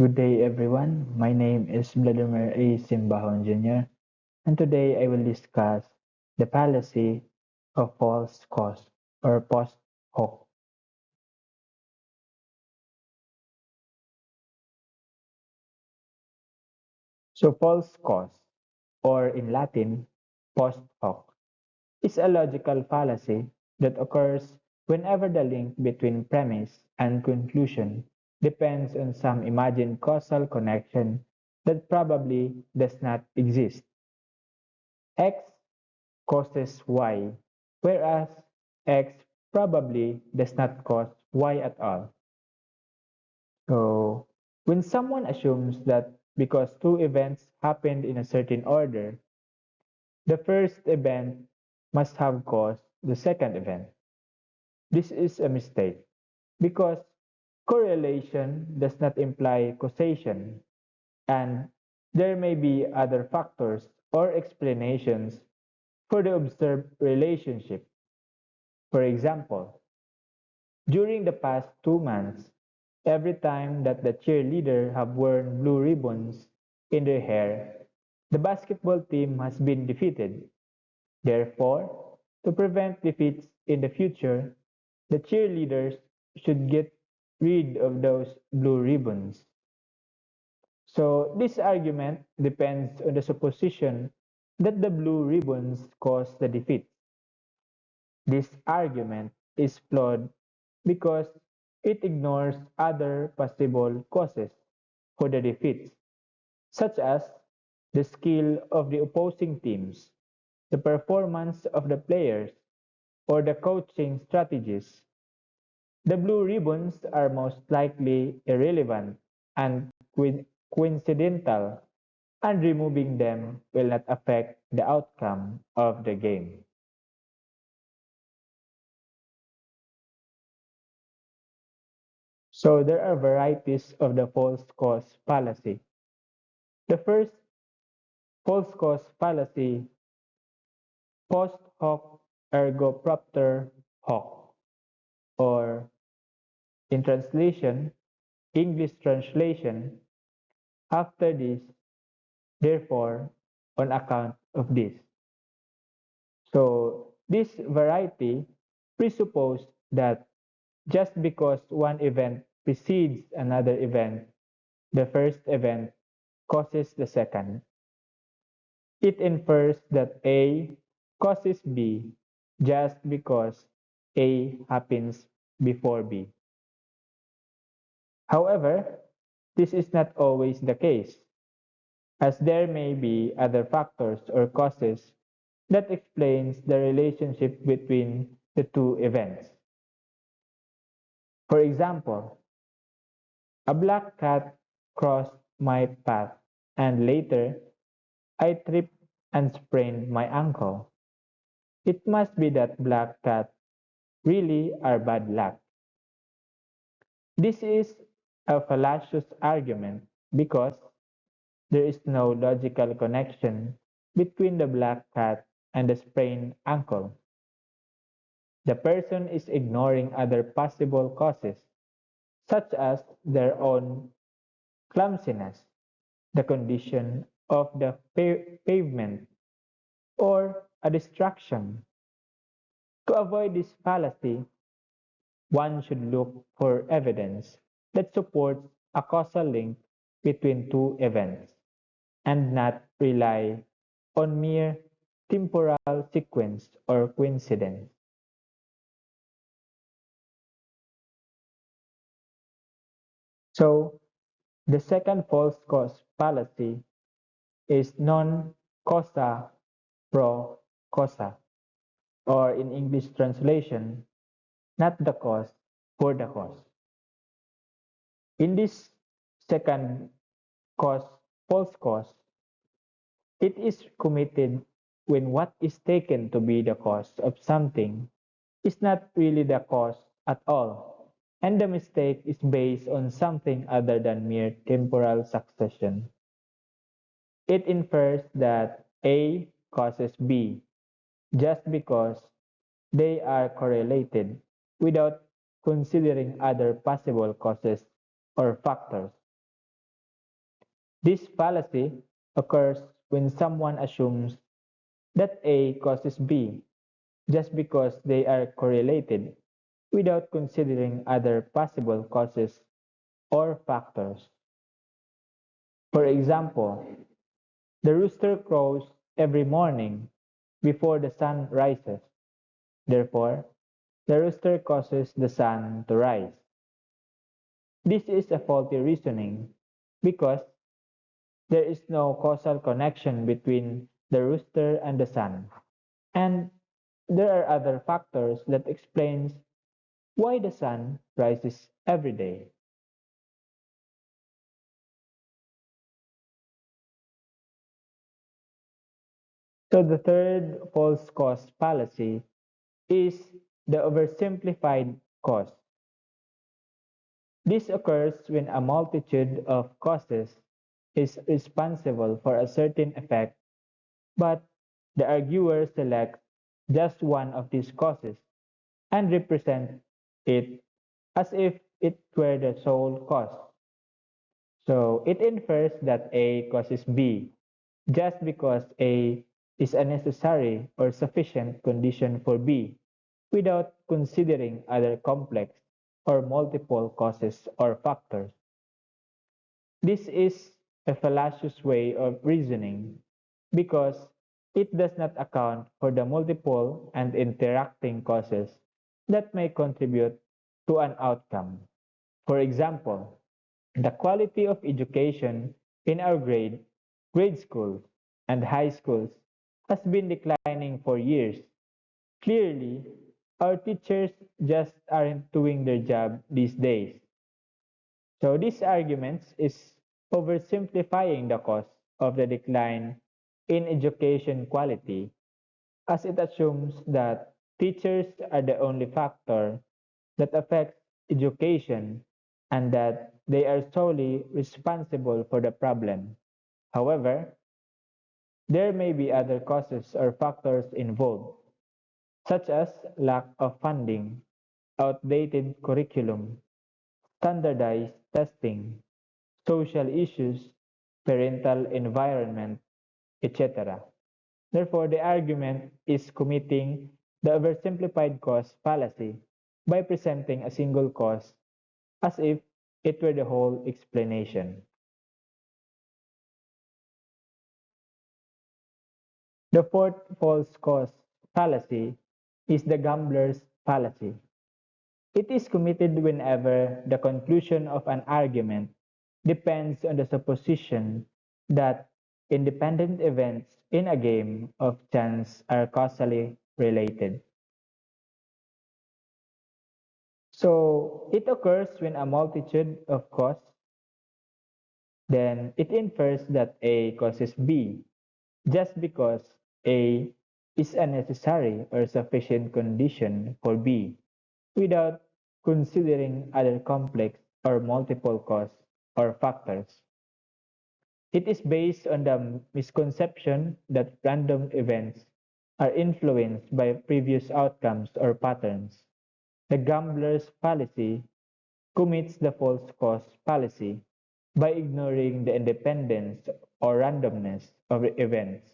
Good day, everyone. My name is Vladimir A. Simbahon Jr., and today I will discuss the fallacy of false cause or post hoc. So, false cause, or in Latin, post hoc, is a logical fallacy that occurs whenever the link between premise and conclusion depends on some imagined causal connection that probably does not exist. X causes Y, whereas X probably does not cause Y at all. So, when someone assumes that because two events happened in a certain order, the first event must have caused the second event, this is a mistake because correlation does not imply causation, and there may be other factors or explanations for the observed relationship. For example, during the past 2 months, every time that the cheerleader have worn blue ribbons in their hair, the basketball team has been defeated. Therefore, to prevent defeats in the future, the cheerleaders should get rid of those blue ribbons. So, this argument depends on the supposition that the blue ribbons caused the defeat. This argument is flawed because it ignores other possible causes for the defeats, such as the skill of the opposing teams, the performance of the players, or the coaching strategies. The blue ribbons are most likely irrelevant and coincidental, and removing them will not affect the outcome of the game. So there are varieties of the false cause fallacy. The first false cause fallacy, post hoc ergo propter hoc, or in translation, English translation, after this, therefore, on account of this. So this variety presupposes that just because one event precedes another event, the first event causes the second. It infers that A causes B just because A happens before B. However, this is not always the case, as there may be other factors or causes that explains the relationship between the two events. For example, a black cat crossed my path and later I tripped and sprained my ankle. It must be that black cats really are bad luck. This is a fallacious argument because there is no logical connection between the black cat and the sprained ankle. The person is ignoring other possible causes, such as their own clumsiness, the condition of the pavement, or a distraction. To avoid this fallacy, one should look for evidence that supports a causal link between two events and not rely on mere temporal sequence or coincidence. So, the second false cause fallacy is non causa pro causa, or in English translation, not the cause for the cause. In this second cause, false cause, it is committed when what is taken to be the cause of something is not really the cause at all, and the mistake is based on something other than mere temporal succession. It infers that A causes B just because they are correlated without considering other possible causes or factors. This fallacy occurs when someone assumes that A causes B just because they are correlated without considering other possible causes or factors. For example, the rooster crows every morning before the sun rises. Therefore, the rooster causes the sun to rise. This is a faulty reasoning because there is no causal connection between the rooster and the sun. And there are other factors that explains why the sun rises every day. So the third false cause fallacy is the oversimplified cause. This occurs when a multitude of causes is responsible for a certain effect, but the arguer selects just one of these causes and represents it as if it were the sole cause. So it infers that A causes B just because A is a necessary or sufficient condition for B without considering other complex or multiple causes or factors. This is a fallacious way of reasoning because it does not account for the multiple and interacting causes that may contribute to an outcome. For example, the quality of education in our grade schools, and high schools has been declining for years. Clearly, our teachers just aren't doing their job these days. So this argument is oversimplifying the cause of the decline in education quality as it assumes that teachers are the only factor that affects education and that they are solely responsible for the problem. However, there may be other causes or factors involved, such as lack of funding, outdated curriculum, standardized testing, social issues, parental environment, etc. Therefore, the argument is committing the oversimplified cause fallacy by presenting a single cause as if it were the whole explanation. The fourth false cause fallacy is the gambler's fallacy. It is committed whenever the conclusion of an argument depends on the supposition that independent events in a game of chance are causally related. So it occurs when a multitude of causes, then it infers that A causes B just because A is a necessary or sufficient condition for B without considering other complex or multiple causes or factors. It is based on the misconception that random events are influenced by previous outcomes or patterns. The gambler's fallacy commits the false cause fallacy by ignoring the independence or randomness of events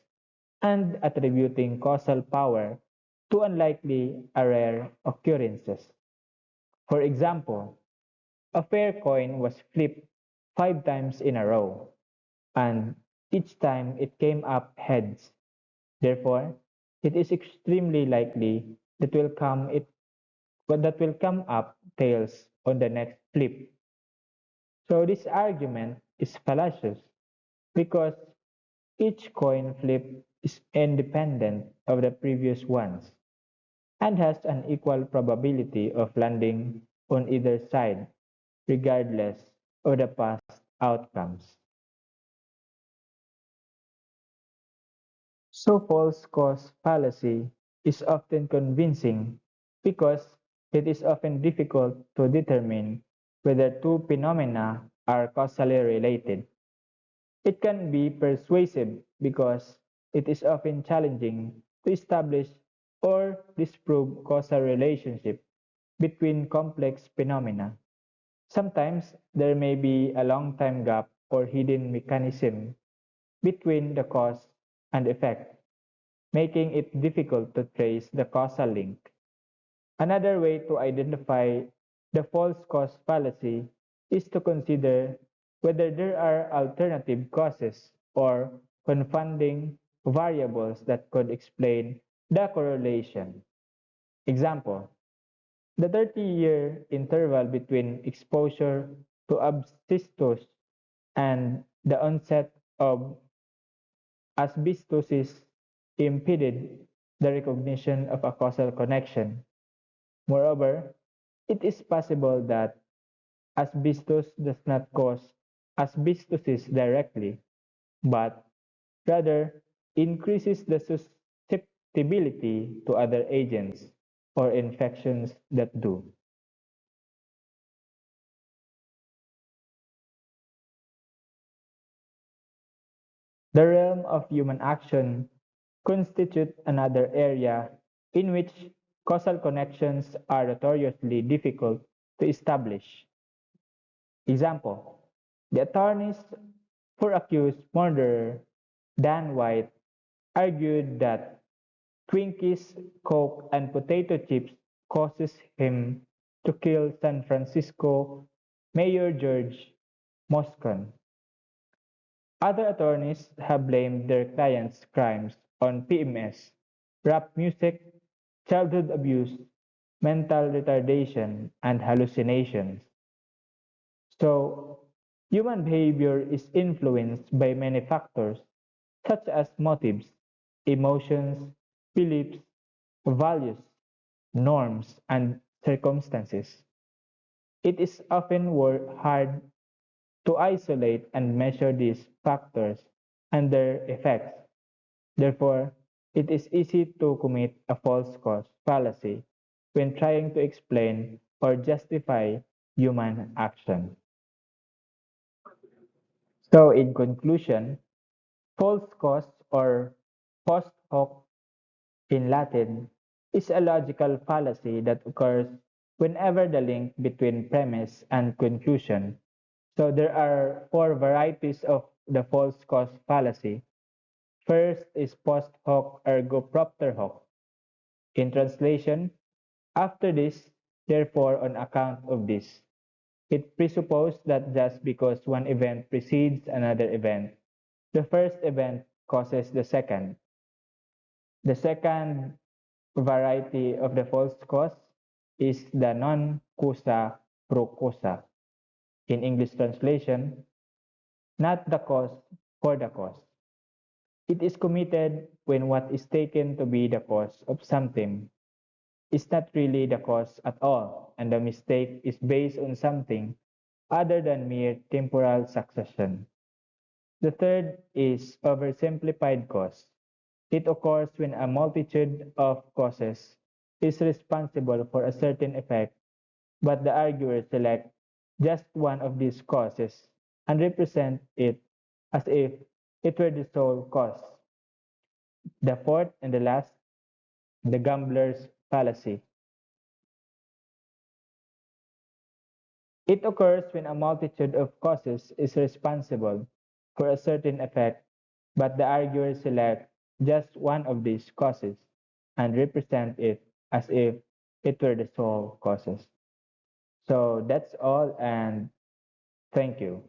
and attributing causal power to unlikely or rare occurrences. For example, a fair coin was flipped 5 times in a row, and each time it came up heads. Therefore, it is extremely likely that will come up tails on the next flip. So this argument is fallacious because each coin flip is independent of the previous ones and has an equal probability of landing on either side, regardless of the past outcomes. So false cause fallacy is often convincing because it is often difficult to determine whether two phenomena are causally related. It can be persuasive because it is often challenging to establish or disprove causal relationship between complex phenomena. Sometimes there may be a long time gap or hidden mechanism between the cause and effect, making it difficult to trace the causal link. Another way to identify the false cause fallacy is to consider whether there are alternative causes or confounding variables that could explain the correlation. Example: the 30-year interval between exposure to asbestos and the onset of asbestosis impeded the recognition of a causal connection. Moreover, it is possible that asbestos does not cause asbestosis directly, but rather increases the susceptibility to other agents or infections that do. The realm of human action constitutes another area in which causal connections are notoriously difficult to establish. Example: the attorneys for accused murderer Dan White argued that Twinkies, Coke, and potato chips causes him to kill San Francisco Mayor George Moscone. Other attorneys have blamed their clients' crimes on PMS, rap music, childhood abuse, mental retardation, and hallucinations. So, human behavior is influenced by many factors such as motives, emotions, beliefs, values, norms, and circumstances. It is often hard to isolate and measure these factors and their effects. Therefore, it is easy to commit a false cause fallacy when trying to explain or justify human action. So, in conclusion, false cause or post hoc in Latin is a logical fallacy that occurs whenever the link between premise and conclusion. So there are four varieties of the false cause fallacy. First is post hoc ergo propter hoc. In translation, after this, therefore on account of this. It presupposes that just because one event precedes another event, the first event causes the second. The second variety of the false cause is the non causa pro causa. In English translation, not the cause for the cause. It is committed when what is taken to be the cause of something is not really the cause at all, and the mistake is based on something other than mere temporal succession. The third is oversimplified cause. It occurs when a multitude of causes is responsible for a certain effect, but the arguer selects just one of these causes and represent it as if it were the sole cause. The fourth and the last, the gambler's fallacy. It occurs when a multitude of causes is responsible for a certain effect, but the arguer selects just one of these causes and represent it as if it were the sole causes. So that's all, and thank you.